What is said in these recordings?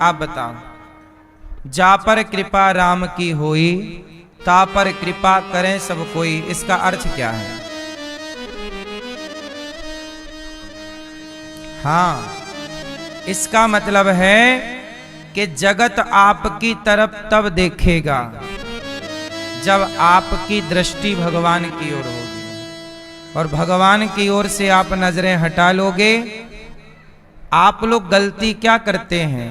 आप बताओ, जा पर कृपा राम की होई, ता पर कृपा करें सब कोई, इसका अर्थ क्या है? हाँ, इसका मतलब है कि जगत आपकी तरफ तब देखेगा जब आपकी दृष्टि भगवान की ओर होगी, और भगवान की ओर से आप नजरें हटा लोगे। आप लोग गलती क्या करते हैं?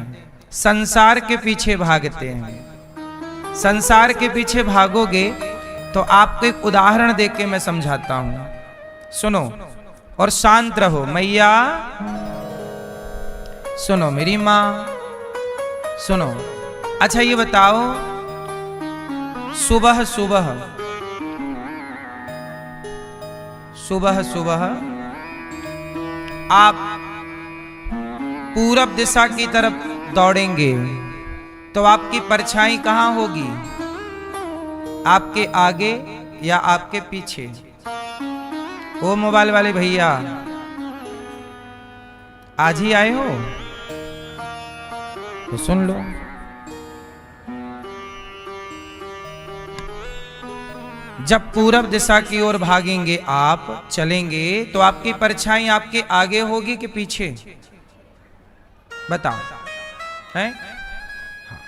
संसार के पीछे भागते हैं। संसार के पीछे भागोगे तो आपको एक उदाहरण देके के मैं समझाता हूं, सुनो और शांत रहो। मैया सुनो, मेरी माँ सुनो। अच्छा ये बताओ, सुबह सुबह सुबह सुबह आप पूरब दिशा की तरफ दौड़ेंगे तो आपकी परछाई कहां होगी? आपके आगे या आपके पीछे? ओ मोबाइल वाले भैया, आज ही आए हो तो सुन लो। जब पूरब दिशा की ओर भागेंगे, आप चलेंगे तो आपकी परछाई आपके आगे होगी कि पीछे? बताओ हैं? हाँ।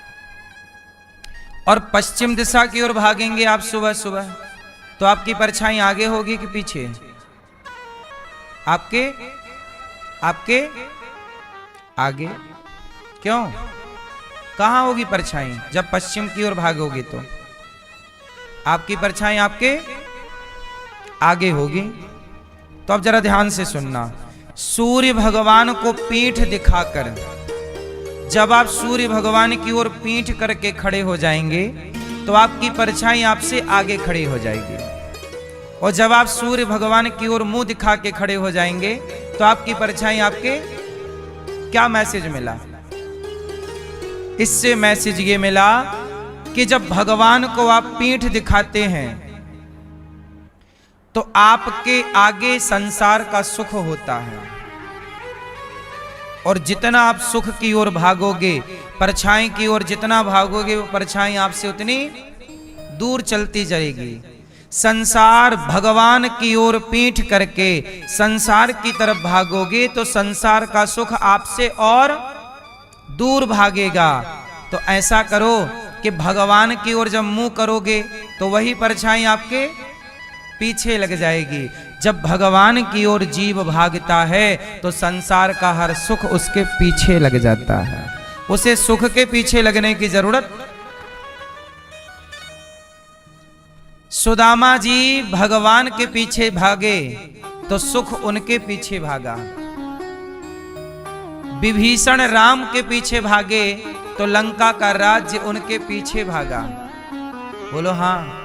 और पश्चिम दिशा की ओर भागेंगे आप सुबह सुबह, तो आपकी परछाई आगे होगी कि पीछे? आपके आपके आगे। क्यों? कहां होगी परछाई? जब पश्चिम की ओर भागोगे तो आपकी परछाई आपके आगे होगी। तो अब जरा ध्यान से सुनना। सूर्य भगवान को पीठ दिखाकर, जब आप सूर्य भगवान की ओर पीठ करके खड़े हो जाएंगे तो आपकी परछाई आपसे आगे खड़ी हो जाएगी, और जब आप सूर्य भगवान की ओर मुंह दिखा के खड़े हो जाएंगे तो आपकी परछाई आपके। क्या मैसेज मिला? इससे मैसेज ये मिला कि जब भगवान को आप पीठ दिखाते हैं तो आपके आगे संसार का सुख होता है, और जितना आप सुख की ओर भागोगे, परछाई की ओर जितना भागोगे, वो परछाई आपसे उतनी दूर चलती जाएगी। संसार भगवान की ओर पीठ करके संसार की तरफ भागोगे तो संसार का सुख आपसे और दूर भागेगा। तो ऐसा करो कि भगवान की ओर जब मुंह करोगे तो वही परछाई आपके पीछे लग जाएगी। जब भगवान की ओर जीव भागता है तो संसार का हर सुख उसके पीछे लग जाता है, उसे सुख के पीछे लगने की जरूरत। सुदामा जी भगवान के पीछे भागे तो सुख उनके पीछे भागा। विभीषण राम के पीछे भागे तो लंका का राज्य उनके पीछे भागा। बोलो हाँ।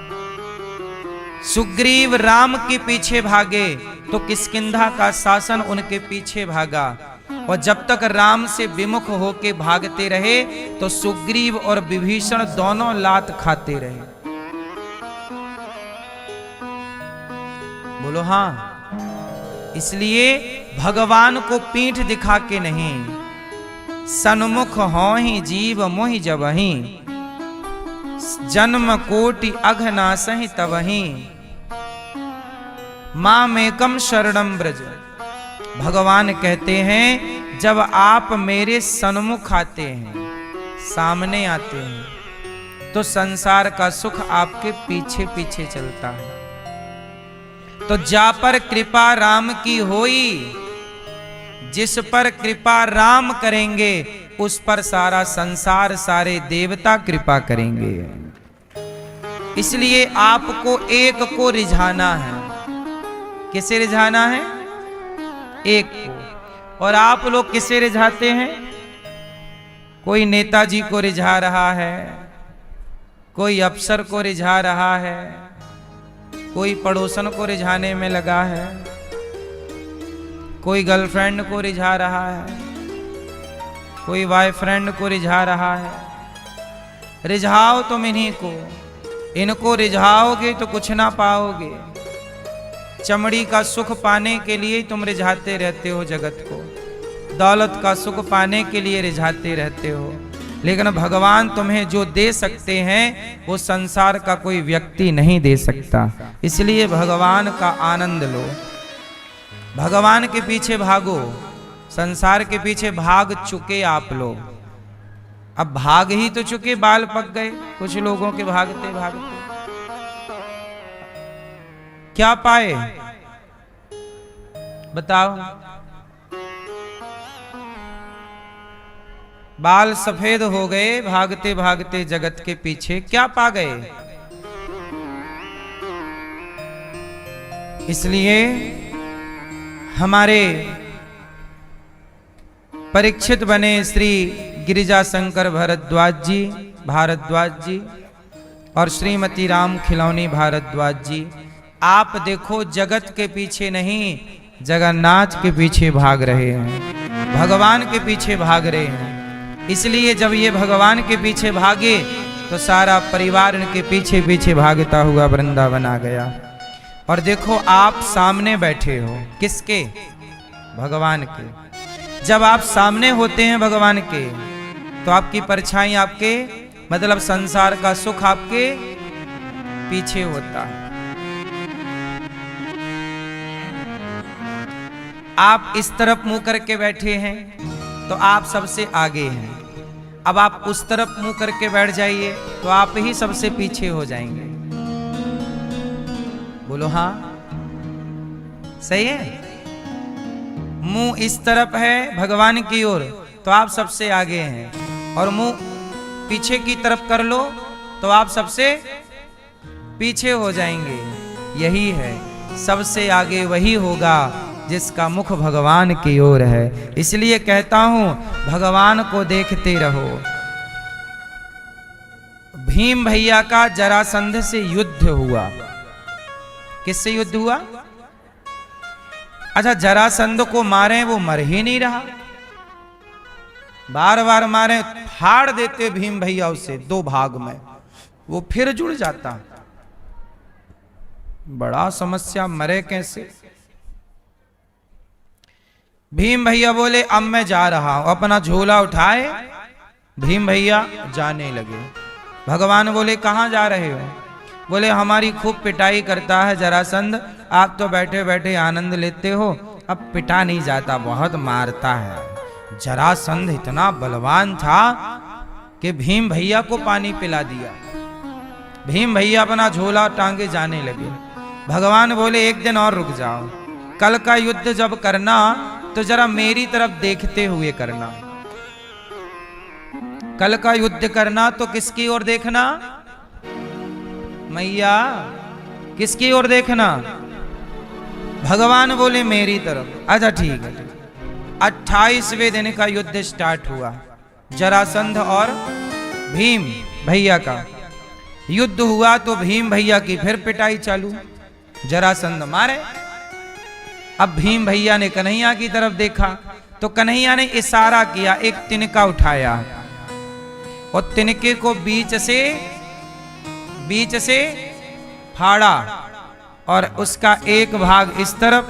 सुग्रीव राम के पीछे भागे तो किष्किंधा का शासन उनके पीछे भागा, और जब तक राम से विमुख होके भागते रहे तो सुग्रीव और विभीषण दोनों लात खाते रहे। बोलो हाँ। इसलिए भगवान को पीठ दिखा के नहीं, सन्मुख हो ही जीव मोहि जबहि, जन्म कोटि अघनासहि तबहि, मामेकम शरणम ब्रज। भगवान कहते हैं जब आप मेरे सन्मुख आते हैं, सामने आते हैं, तो संसार का सुख आपके पीछे पीछे चलता है। तो जा पर कृपा राम की होई, जिस पर कृपा राम करेंगे उस पर सारा संसार, सारे देवता कृपा करेंगे। इसलिए आपको एक को रिझाना है। किसे रिझाना है? एक को। और आप लोग किसे रिझाते हैं? कोई नेताजी को रिझा रहा है, कोई अफसर को रिझा रहा है, कोई पड़ोसन को रिझाने में लगा है, कोई गर्लफ्रेंड को रिझा रहा है, कोई बॉयफ्रेंड को रिझा रहा है। रिझाओ तुम इन्हीं को, इनको रिझाओगे तो कुछ ना पाओगे। चमड़ी का सुख पाने के लिए तुम रिझाते रहते हो जगत को। दौलत का सुख पाने के लिए रिझाते रहते हो, लेकिन भगवान तुम्हें जो दे सकते हैं वो संसार का कोई व्यक्ति नहीं दे सकता। इसलिए भगवान का आनंद लो, भगवान के पीछे भागो। संसार के पीछे भाग चुके आप लोग, अब भाग ही तो चुके, बाल पक गए कुछ लोगों के भागते भागते। क्या पाए बताओ? बाल सफेद हो गए भागते भागते जगत के पीछे, क्या पा गए? इसलिए हमारे परीक्षित बने श्री गिरिजा शंकर भारद्वाज जी और श्रीमती राम खिलौनी भारद्वाज जी, आप देखो जगत के पीछे नहीं जगन्नाथ के पीछे भाग रहे हैं, भगवान के पीछे भाग रहे हैं। इसलिए जब ये भगवान के पीछे भागे तो सारा परिवार इनके पीछे पीछे भागता हुआ वृंदावन आ गया। और देखो आप सामने बैठे हो, किसके? भगवान के। जब आप सामने होते हैं भगवान के तो आपकी परछाई आपके, मतलब संसार का सुख आपके पीछे होता है। आप इस तरफ मुंह करके बैठे हैं तो आप सबसे आगे हैं, अब आप उस तरफ मुंह करके बैठ जाइए तो आप ही सबसे पीछे हो जाएंगे। बोलो हाँ, सही है। मुंह इस तरफ है भगवान की ओर तो आप सबसे आगे हैं, और मुंह पीछे की तरफ कर लो तो आप सबसे पीछे हो जाएंगे। यही है, सबसे आगे वही होगा जिसका मुख भगवान की ओर है। इसलिए कहता हूं भगवान को देखते रहो। भीम भैया का जरासंध से युद्ध हुआ। किससे युद्ध हुआ? अच्छा, जरासंध को मारे, वो मर ही नहीं रहा, बार बार मारे, फाड़ देते भीम भैया उसे दो भाग में, वो फिर जुड़ जाता। बड़ा समस्या, मरे कैसे? भीम भैया बोले अब मैं जा रहा हूं, अपना झोला उठाए भीम भैया जाने लगे। भगवान बोले कहां जा रहे हो? बोले हमारी खूब पिटाई करता है जरासंध, आप तो बैठे बैठे आनंद लेते हो, अब पिटा नहीं जाता, बहुत मारता है। जरासंध इतना बलवान था कि भीम भैया को पानी पिला दिया। भीम भैया अपना झोला टांगे जाने लगे। भगवान बोले एक दिन और रुक जाओ, कल का युद्ध जब करना तो जरा मेरी तरफ देखते हुए करना। कल का युद्ध करना तो किसकी ओर देखना? मैया, किसकी ओर देखना? भगवान बोले मेरी तरफ। अच्छा ठीक है। 28वें दिन का युद्ध स्टार्ट हुआ, जरासंध और भीम भैया का युद्ध हुआ। तो भीम भैया की फिर पिटाई चालू, जरासंध मारे। अब भीम भैया ने कन्हैया की तरफ देखा तो कन्हैया ने इशारा किया, एक तिनका उठाया और तिनके को बीच से फाड़ा और उसका एक भाग इस तरफ,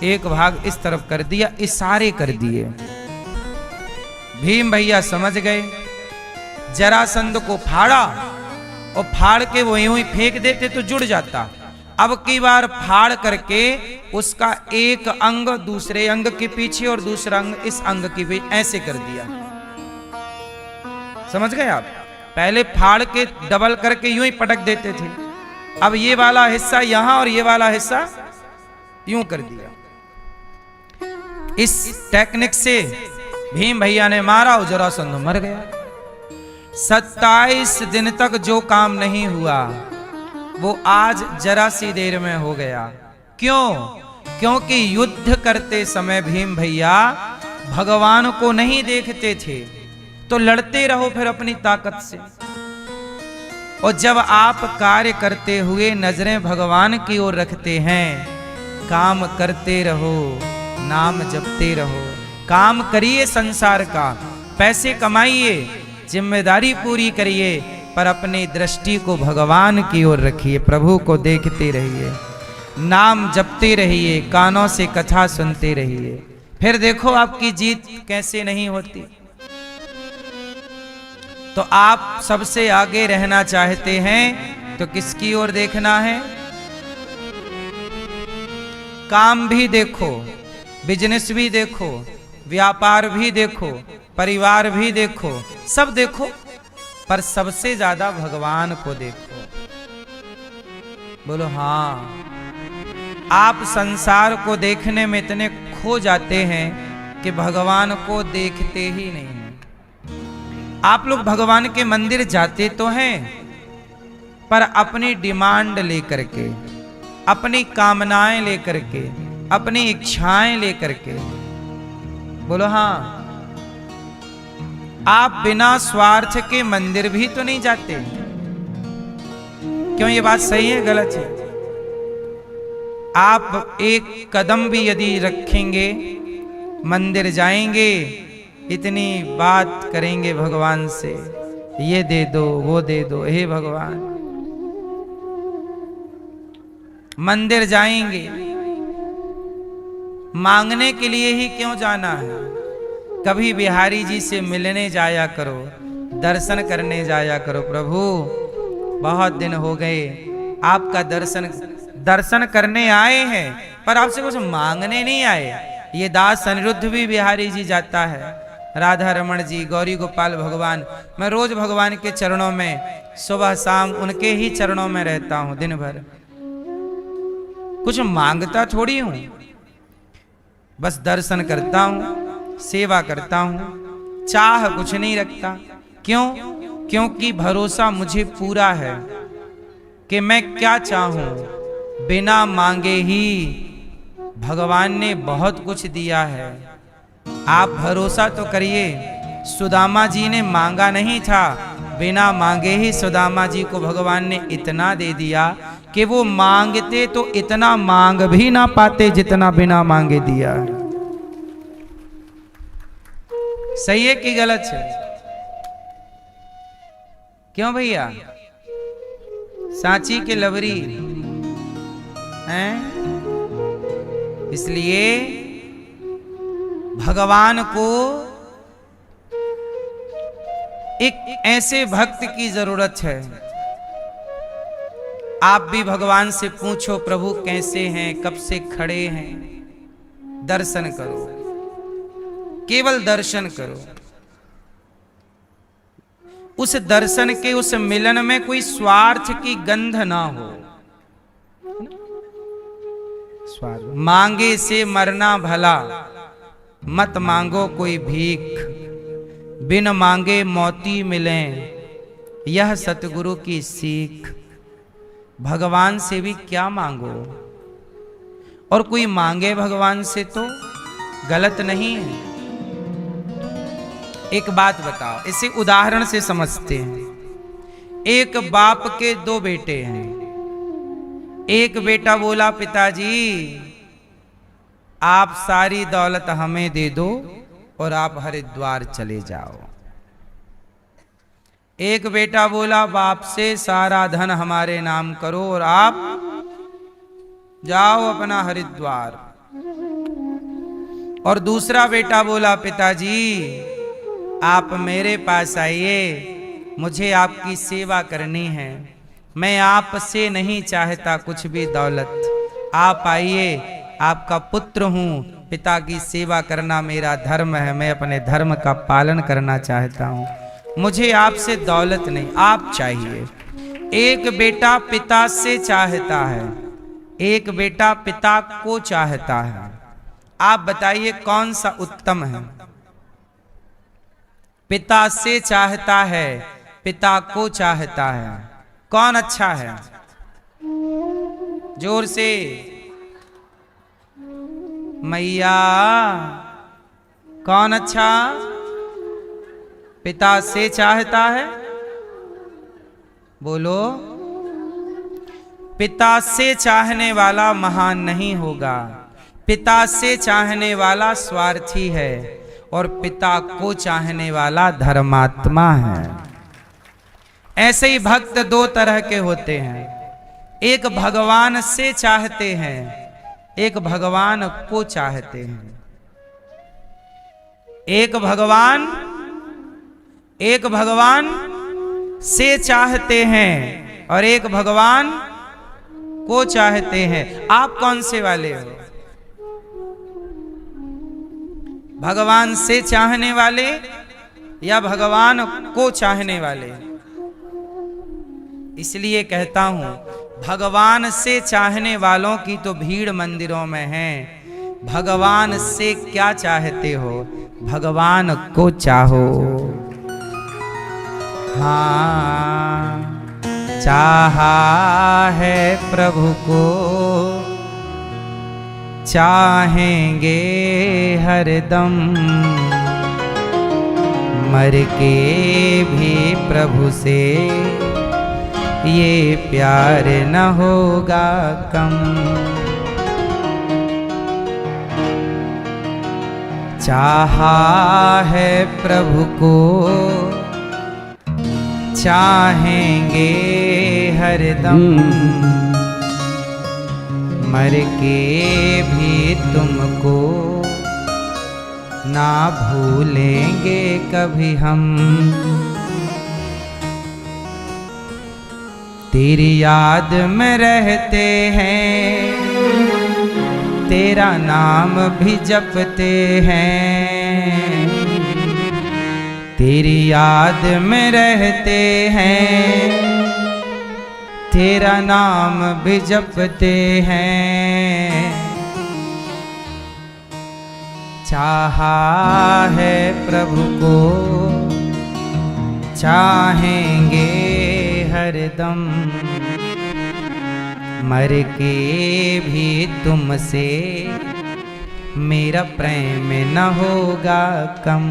एक भाग इस तरफ कर दिया, इशारे कर दिए। भीम भैया समझ गए, जरासंध को फाड़ा और फाड़ के वो यूं ही फेंक देते तो जुड़ जाता। अब की बार फाड़ करके उसका एक अंग दूसरे अंग के पीछे और दूसरा अंग इस अंग के पीछे ऐसे कर दिया। समझ गए आप? पहले फाड़ के डबल करके यूं ही पटक देते थे, अब ये वाला हिस्सा यहां और ये वाला हिस्सा यूं कर दिया। इस टेक्निक से भीम भैया ने मारा और जरासंध मर गया। 27 दिन तक जो काम नहीं हुआ वो आज जरा सी देर में हो गया। क्यों? क्योंकि युद्ध करते समय भीम भैया भगवान को नहीं देखते थे। तो लड़ते रहो फिर अपनी ताकत से, और जब आप कार्य करते हुए नजरें भगवान की ओर रखते हैं, काम करते रहो, नाम जपते रहो, काम करिए संसार का, पैसे कमाइए, जिम्मेदारी पूरी करिए, पर अपनी दृष्टि को भगवान की ओर रखिए, प्रभु को देखते रहिए, नाम जपते रहिए, कानों से कथा सुनते रहिए, फिर देखो आपकी जीत कैसे नहीं होती। तो आप सबसे आगे रहना चाहते हैं तो किसकी ओर देखना है? काम भी देखो, बिजनेस भी देखो, व्यापार भी देखो, परिवार भी देखो, सब देखो, पर सबसे ज्यादा भगवान को देखो। बोलो हाँ। आप संसार को देखने में इतने खो जाते हैं कि भगवान को देखते ही नहीं हैं। आप लोग भगवान के मंदिर जाते तो हैं, पर अपनी डिमांड लेकर के, अपनी कामनाएं लेकर के, अपनी इच्छाएं लेकर के। बोलो हाँ। आप बिना स्वार्थ के मंदिर भी तो नहीं जाते। क्यों? ये बात सही है गलत है? आप एक कदम भी यदि रखेंगे, मंदिर जाएंगे, इतनी बात करेंगे भगवान से, ये दे दो, वो दे दो, हे भगवान। मंदिर जाएंगे, मांगने के लिए ही क्यों जाना है? कभी बिहारी जी से मिलने जाया करो, दर्शन करने जाया करो। प्रभु बहुत दिन हो गए, आपका दर्शन करने आए हैं, पर आपसे कुछ मांगने नहीं आए। ये दास अनिरुद्ध भी बिहारी जी जाता है, राधा रमण जी, गौरी गोपाल भगवान। मैं रोज भगवान के चरणों में सुबह शाम उनके ही चरणों में रहता हूं दिन भर। कुछ मांगता थोड़ी हूं, बस दर्शन करता हूं, सेवा करता हूं, चाह कुछ नहीं रखता। क्यों? क्योंकि भरोसा मुझे पूरा है कि मैं क्या चाहूं, बिना मांगे ही भगवान ने बहुत कुछ दिया है। आप भरोसा तो करिए, सुदामा जी ने मांगा नहीं था, बिना मांगे ही सुदामा जी को भगवान ने इतना दे दिया कि वो मांगते तो इतना मांग भी ना पाते जितना बिना मांगे दिया। सही है कि गलत है? क्यों भैया? सांची के लवरी हैं? इसलिए भगवान को एक ऐसे भक्त की जरूरत है। आप भी भगवान से पूछो, प्रभु कैसे हैं, कब से खड़े हैं? दर्शन करो, केवल दर्शन करो। उस दर्शन के, उस मिलन में कोई स्वार्थ की गंध ना हो। मांगे से मरना भला, मत मांगो कोई भीख, बिन मांगे मोती मिले, यह सतगुरु की सीख। भगवान से भी क्या मांगो, और कोई मांगे भगवान से तो गलत नहीं है। एक बात बताओ, इसे उदाहरण से समझते हैं। एक बाप के दो बेटे हैं। एक बेटा बोला, पिताजी आप सारी दौलत हमें दे दो और आप हरिद्वार चले जाओ। एक बेटा बोला, बाप से सारा धन हमारे नाम करो और आप जाओ अपना हरिद्वार। और दूसरा बेटा बोला, पिताजी आप मेरे पास आइए, मुझे आपकी सेवा करनी है, मैं आपसे नहीं चाहता कुछ भी दौलत। आप आइए, आपका पुत्र हूं, पिता की सेवा करना मेरा धर्म है, मैं अपने धर्म का पालन करना चाहता हूं, मुझे आपसे दौलत नहीं, आप चाहिए। एक बेटा पिता से चाहता है, एक बेटा पिता को चाहता है। आप बताइए कौन सा उत्तम है? पिता से चाहता है, पिता को चाहता है, कौन अच्छा है? जोर से मैया, कौन अच्छा? पिता से चाहता है? बोलो। पिता से चाहने वाला महान नहीं होगा, पिता से चाहने वाला स्वार्थी है, और पिता को चाहने वाला धर्मात्मा है। ऐसे ही भक्त दो तरह के होते हैं, एक भगवान से चाहते हैं, एक भगवान को चाहते हैं। एक भगवान से चाहते हैं और एक भगवान को चाहते हैं। आप कौन से वाले हो? भगवान से चाहने वाले या भगवान को चाहने वाले? इसलिए कहता हूं, भगवान से चाहने वालों की तो भीड़ मंदिरों में है। भगवान से क्या चाहते हो? भगवान को चाहो। हाँ, चाहा है प्रभु को, चाहेंगे हरदम, मर के भी प्रभु से ये प्यार न होगा कम। चाहा है प्रभु को, चाहेंगे हरदम, मर के भी तुमको ना भूलेंगे कभी हम। तेरी याद में रहते हैं, तेरा नाम भी जपते हैं। तेरी याद में रहते हैं, तेरा नाम भी जपते हैं। चाहा है प्रभु को, चाहेंगे हरदम, मर के भी तुमसे मेरा प्रेम न होगा कम।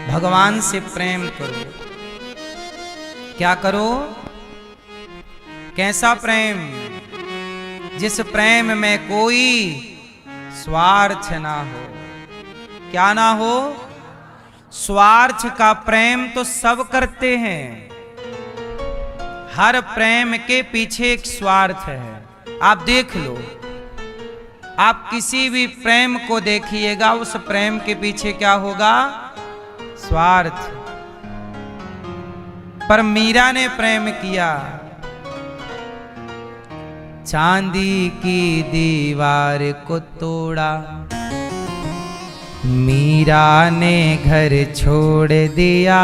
भगवान से प्रेम करो। क्या करो? कैसा प्रेम? जिस प्रेम में कोई स्वार्थ ना हो। क्या ना हो? स्वार्थ का प्रेम तो सब करते हैं। हर प्रेम के पीछे एक स्वार्थ है। आप देख लो, आप किसी भी प्रेम को देखिएगा, उस प्रेम के पीछे क्या होगा? स्वार्थ। पर मीरा ने प्रेम किया। चांदी की दीवार को तोड़ा, मीरा ने घर छोड़ दिया।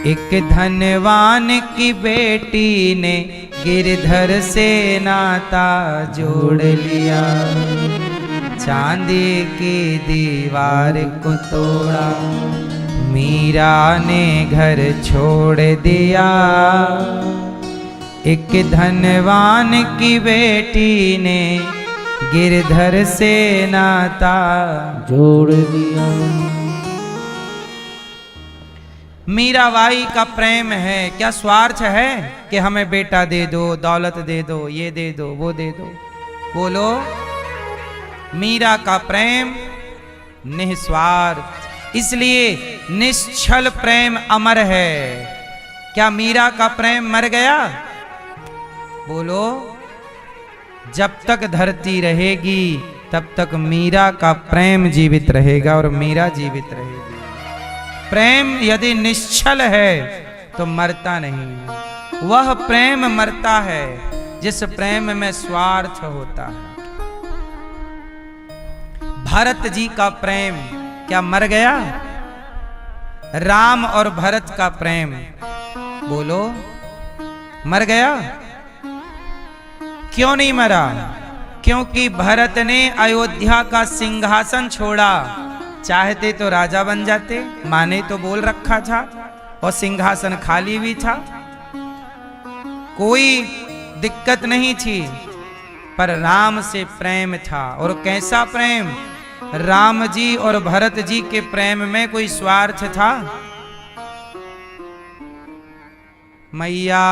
एक धनवान की बेटी ने गिरधर से नाता जोड़ लिया। चांदी की दीवार को तोड़ा, मीरा ने घर छोड़ दिया। एक धनवान की बेटी ने गिरधर से नाता जोड़ दिया। मीराबाई का प्रेम है क्या स्वार्थ है कि हमें बेटा दे दो, दौलत दे दो, ये दे दो, वो दे दो? बोलो। मीरा का प्रेम निस्वार्थ, इसलिए निश्चल प्रेम अमर है। क्या मीरा का प्रेम मर गया? बोलो। जब तक धरती रहेगी तब तक मीरा का प्रेम जीवित रहेगा और मीरा जीवित रहेगी। प्रेम यदि निश्चल है तो मरता नहीं। वह प्रेम मरता है जिस प्रेम में स्वार्थ होता है। भरत जी का प्रेम क्या मर गया? राम और भरत का प्रेम, बोलो, मर गया? क्यों नहीं मरा? क्योंकि भरत ने अयोध्या का सिंहासन छोड़ा। चाहते तो राजा बन जाते, माँ ने तो बोल रखा था, और सिंहासन खाली भी था, कोई दिक्कत नहीं थी। पर राम से प्रेम था। और कैसा प्रेम? राम जी और भरत जी के प्रेम में कोई स्वार्थ था? मैया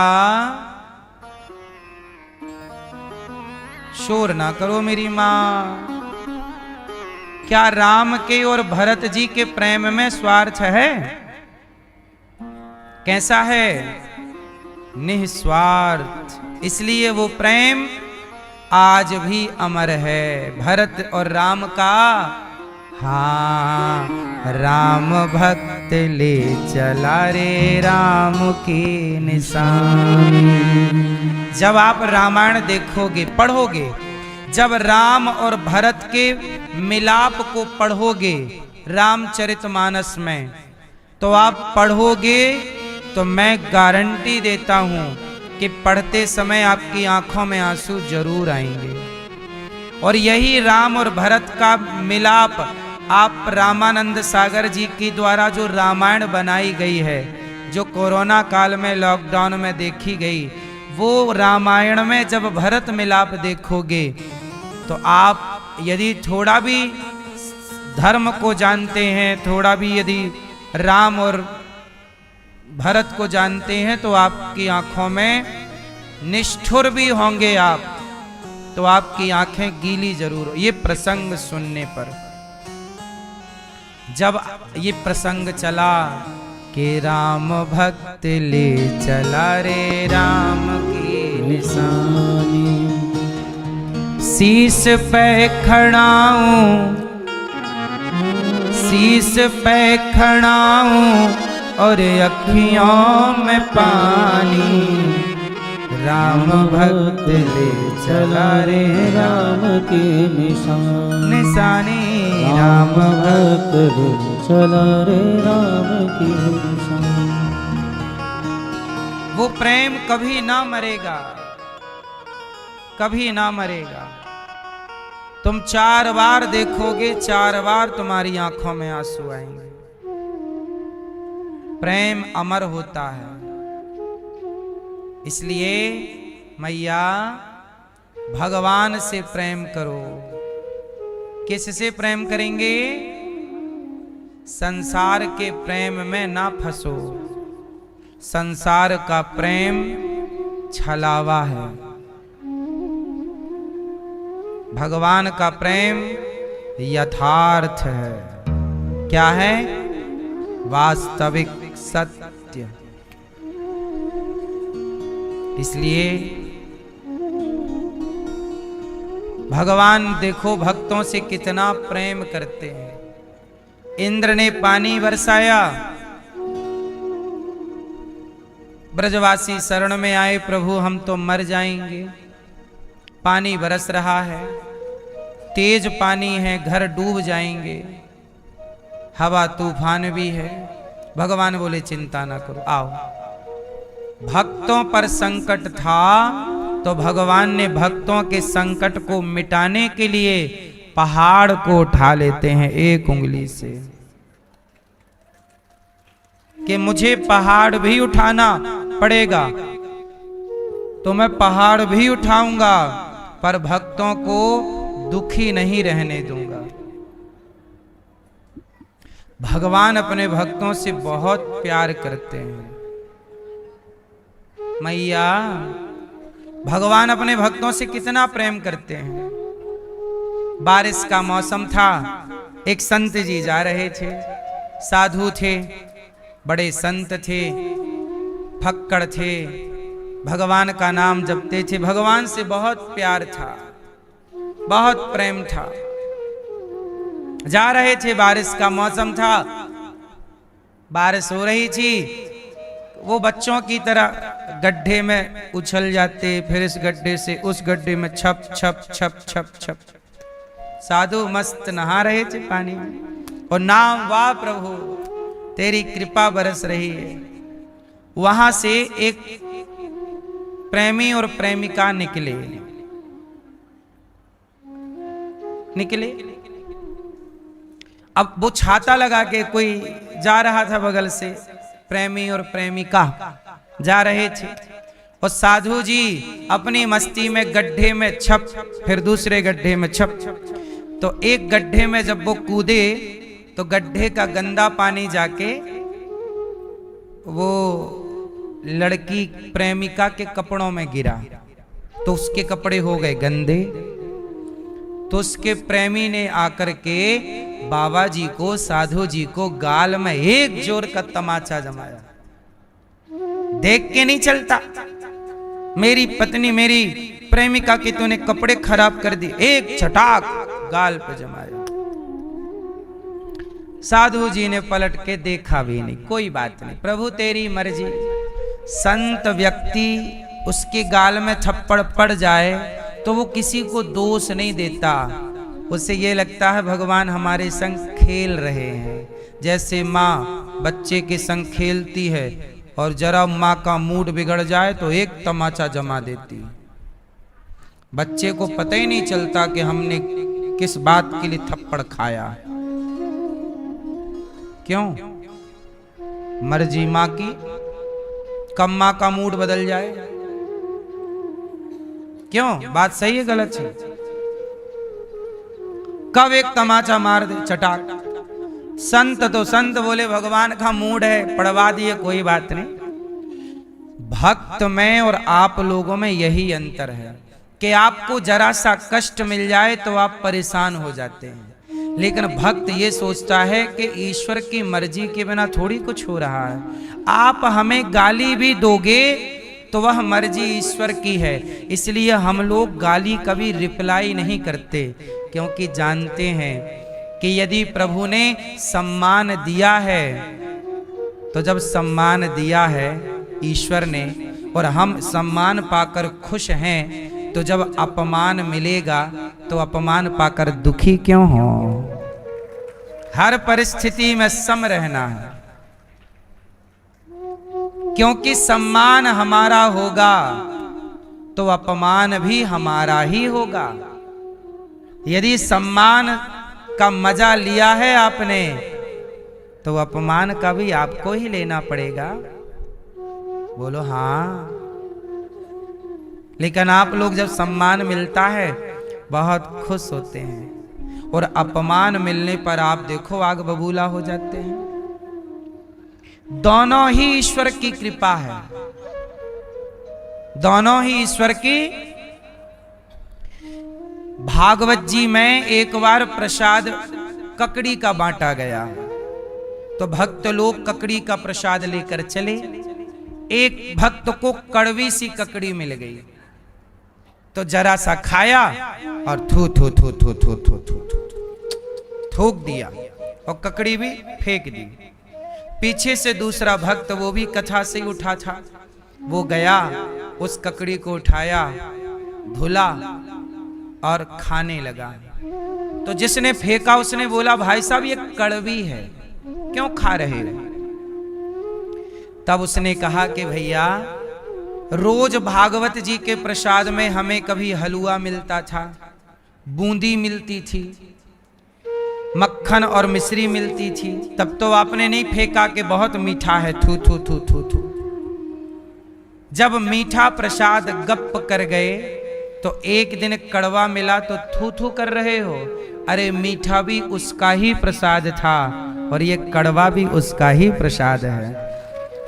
शोर ना करो मेरी माँ। क्या राम के और भरत जी के प्रेम में स्वार्थ है? कैसा है? निस्वार्थ। इसलिए वो प्रेम आज भी अमर है। भरत और राम का, हाँ, राम भक्त ले चला रे राम की निशानी। जब आप रामायण देखोगे, पढ़ोगे, जब राम और भरत के मिलाप को पढ़ोगे रामचरितमानस में, तो आप पढ़ोगे तो मैं गारंटी देता हूं कि पढ़ते समय आपकी आंखों में आंसू जरूर आएंगे। और यही राम और भरत का मिलाप आप रामानंद सागर जी की द्वारा जो रामायण बनाई गई है, जो कोरोना काल में लॉकडाउन में देखी गई, वो रामायण में जब भरत मिलाप देखोगे तो आप यदि थोड़ा भी धर्म को जानते हैं, थोड़ा भी यदि राम और भरत को जानते हैं, तो आपकी आंखों में, निष्ठुर भी होंगे आप तो आपकी आंखें गीली जरूर। ये प्रसंग सुनने पर, जब ये प्रसंग चला कि राम भक्त ले चला रे राम की निशानी, शीश पे खड़ाऊं, शीश पे खड़ाऊं और अखियों में पानी, राम भक्त ले चला रे राम की निशानी, राम भक्त ले चला रे राम की निशानी। वो प्रेम कभी ना मरेगा, कभी ना मरेगा। तुम 4 बार देखोगे, 4 बार तुम्हारी आंखों में आंसू आएंगे। प्रेम अमर होता है। इसलिए मैया, भगवान से प्रेम करो। किससे प्रेम करेंगे? संसार के प्रेम में ना फंसो। संसार का प्रेम छलावा है। भगवान का प्रेम यथार्थ है। क्या है? वास्तविक सत्य। इसलिए भगवान देखो भक्तों से कितना प्रेम करते हैं। इंद्र ने पानी बरसाया, ब्रजवासी शरण में आए, प्रभु हम तो मर जाएंगे। पानी बरस रहा है, तेज पानी है, घर डूब जाएंगे, हवा तूफान भी है। भगवान बोले चिंता ना करो, आओ। भक्तों पर संकट था तो भगवान ने भक्तों के संकट को मिटाने के लिए पहाड़ को उठा लेते हैं एक उंगली से, कि मुझे पहाड़ भी उठाना पड़ेगा तो मैं पहाड़ भी उठाऊंगा, पर भक्तों को दुखी नहीं रहने दूंगा। भगवान अपने भक्तों से बहुत प्यार करते हैं। मैया, भगवान अपने भक्तों से कितना प्रेम करते हैं। बारिश का मौसम था, एक संत जी जा रहे थे, साधु थे, बड़े संत थे, फक्कड़ थे, भगवान का नाम जपते थे। भगवान से बहुत प्यार था, बहुत प्रेम था। जा रहे थे, बारिश का मौसम था, बारिश हो रही थी। वो बच्चों की तरह गड्ढे में उछल जाते, फिर इस गड्ढे से उस गड्ढे में छप छप छप छप छप। साधु मस्त नहा रहे थे पानी में, और नाम वाह प्रभु तेरी कृपा बरस रही है। वहां से एक प्रेमी और प्रेमिका निकले। अब वो छाता लगा के कोई जा रहा था बगल से, प्रेमी और प्रेमिका जा रहे थे, और साधु जी अपनी मस्ती में गड्ढे में छप, फिर दूसरे गड्ढे में छप। तो एक गड्ढे में जब वो कूदे तो गड्ढे का गंदा पानी जाके वो लड़की प्रेमिका के कपड़ों में गिरा, तो उसके कपड़े हो गए गंदे। तो उसके प्रेमी ने आकर के बाबा जी को, साधु जी को गाल में एक जोर का तमाचा जमाया। देख के नहीं चलता, मेरी पत्नी, मेरी प्रेमिका के तूने कपड़े खराब कर दिए, एक छटाक गाल पे जमाया। साधु जी ने पलट के देखा भी नहीं, कोई बात नहीं, प्रभु तेरी मर्जी। संत व्यक्ति उसके गाल में थप्पड़ पड़ जाए तो वो किसी को दोष नहीं देता, उसे ये लगता है भगवान हमारे संग खेल रहे हैं। जैसे माँ बच्चे के संग खेलती है और जरा माँ का मूड बिगड़ जाए तो एक तमाचा जमा देती, बच्चे को पता ही नहीं चलता कि हमने किस बात के लिए थप्पड़ खाया। क्यों? मर्जी माँ की, कब माँ का मूड बदल जाए। क्यों? बात सही है गलत है? कब एक तमाचा मार दे चटाक। संत तो संत बोले भगवान का मूड है, पढ़वा दिए, कोई बात नहीं। भक्त में और आप लोगों में यही अंतर है कि आपको जरा सा कष्ट मिल जाए तो आप परेशान हो जाते हैं, लेकिन भक्त ये सोचता है कि ईश्वर की मर्जी के बिना थोड़ी कुछ हो रहा है। आप हमें गाली भी दोगे तो वह मर्जी ईश्वर की है, इसलिए हम लोग गाली कभी रिप्लाई नहीं करते, क्योंकि जानते हैं कि यदि प्रभु ने सम्मान दिया है तो जब सम्मान दिया है ईश्वर ने और हम सम्मान पाकर खुश हैं, तो जब अपमान मिलेगा तो अपमान पाकर दुखी क्यों हो। हर परिस्थिति में सम रहना है, क्योंकि सम्मान हमारा होगा तो अपमान भी हमारा ही होगा। यदि सम्मान का मजा लिया है आपने तो अपमान का भी आपको ही लेना पड़ेगा। बोलो हाँ। लेकिन आप लोग जब सम्मान मिलता है बहुत खुश होते हैं, और अपमान मिलने पर आप देखो आग बबूला हो जाते हैं। दोनों ही ईश्वर की कृपा है, दोनों ही ईश्वर की। भागवत जी में एक बार प्रसाद ककड़ी का बांटा गया, तो भक्त लोग ककड़ी का प्रसाद लेकर चले। एक भक्त को कड़वी सी ककड़ी मिल गई, तो जरा सा खाया और थू थू थू थू थू थू थू थूक दिया और ककड़ी भी फेंक दी। पीछे से दूसरा भक्त, वो भी कथा से उठा था, वो गया, उस ककड़ी को उठाया, धुला और खाने लगा। तो जिसने फेंका उसने बोला भाई साहब ये कड़वी है, क्यों खा रहे हो? तब उसने कहा कि भैया रोज भागवत जी के प्रसाद में हमें कभी हलवा मिलता था, बूंदी मिलती थी, मक्खन और मिश्री मिलती थी, तब तो आपने नहीं फेंका कि बहुत मीठा है, थू थू थू थू थू। जब मीठा प्रसाद गप कर गए तो एक दिन कड़वा मिला तो थू थू कर रहे हो। अरे मीठा भी उसका ही प्रसाद था और ये कड़वा भी उसका ही प्रसाद है।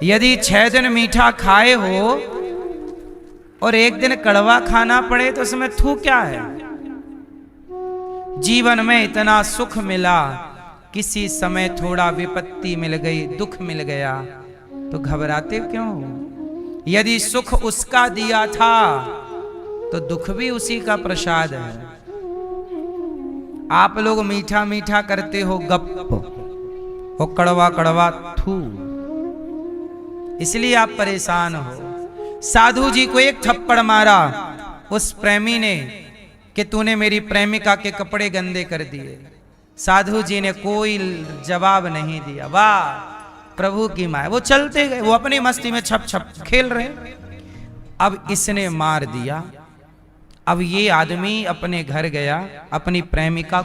यदि 6 दिन मीठा खाए हो और एक दिन कड़वा खाना पड़े तो उसमें थू क्या है? जीवन में इतना सुख मिला, किसी समय थोड़ा विपत्ति मिल गई, दुख मिल गया, तो घबराते क्यों? यदि सुख उसका दिया था तो दुख भी उसी का प्रसाद है। आप लोग मीठा मीठा करते हो गप और कड़वा कड़वा थू, इसलिए आप परेशान हो। साधु जी को एक थप्पड़ मारा उस प्रेमी ने कि तूने मेरी प्रेमिका के कपड़े गंदे कर दिए। साधु जी ने कोई जवाब नहीं दिया। वाह प्रभु की माया। वो चलते गए, वो अपनी मस्ती में छप छप खेल रहे। अब इसने मार दिया। अब ये आदमी अपने घर गया, अपनी प्रेमिका